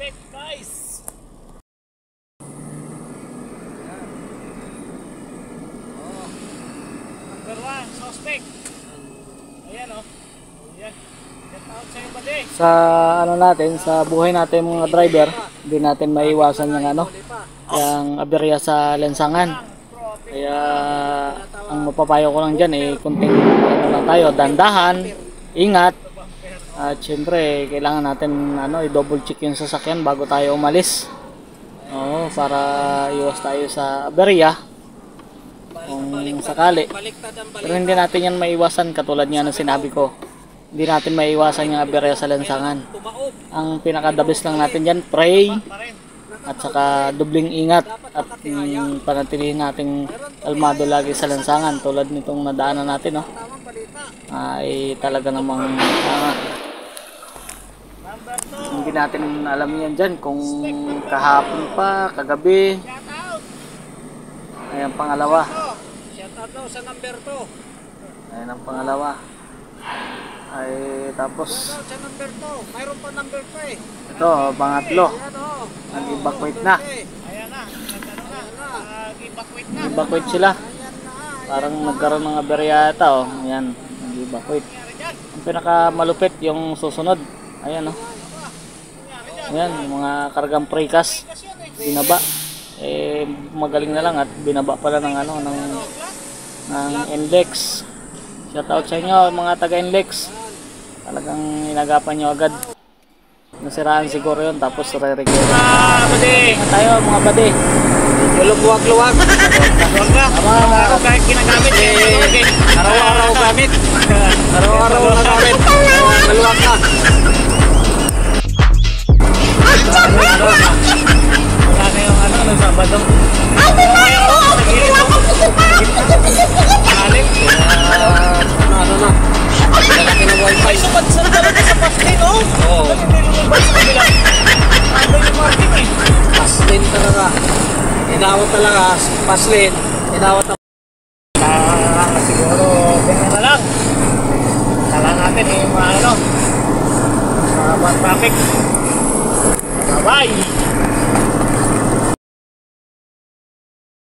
suspect guys. Number 1, suspect. Ayan o. Ayan. Get out sa'yo ba di? Sa ano natin, sa buhay natin mga driver, hindi natin maiwasan yung ano, yung aberya sa lensangan. Kaya ang mapapayo ko lang dyan kunting ano lang tayo, dandahan, ingat. At syempre kailangan natin i-double check yung sasakyan bago tayo umalis. Oo, para iwas tayo sa aberya kung sakali. Pero hindi natin yan maiwasan, katulad nga ng sinabi ko. Hindi natin maiwasan yung aberya sa lansangan. Ang pinaka-the best lang natin dyan, pray at saka dubling ingat at panatilihin nating kalmado lagi sa lansangan. Tulad nitong nadaanan natin, ay talaga namang hindi natin alam yan dyan kung kahapon pa, kagabi. Ayan pangalawa. Shout out daw sa number 2. Ayan ang pangalawa. Ay tapos sa number 2. Mayroon pa number 3. ito, pangatlo. Nag-evacuate na. Ayan na. Nag-evacuate na. Nag-evacuate sila. Parang nagkaroon ng aberya yata. Ayan, nag-evacuate. Ang pinakamalupit yung susunod. Ayan Ayan, yung mga kargang precast binaba. Magaling na lang at binaba pala ng ng NLEX. Shout out sa inyo mga taga NLEX. Talagang inagapan nyo agad. Nasiraan siguro yun tapos re-repair. Bade! Tayo mga bade. Luwag-luwag. Luwag na. Araw-araw kahit ginagamit. Araw-araw gamit. Araw-araw na gamit. Maluwag na. Wala na yung Sabado. Alim. Ano na. Lalaki ng wifi. Saan talaga sa paslin, Oo. Hindi lumabas sa kabila. Ano yung market Paslin talaga. Inawat talaga. Paslin. Inawat na. Siguro, ganyan na lang. Kala natin mga mga traffic. Bye-bye!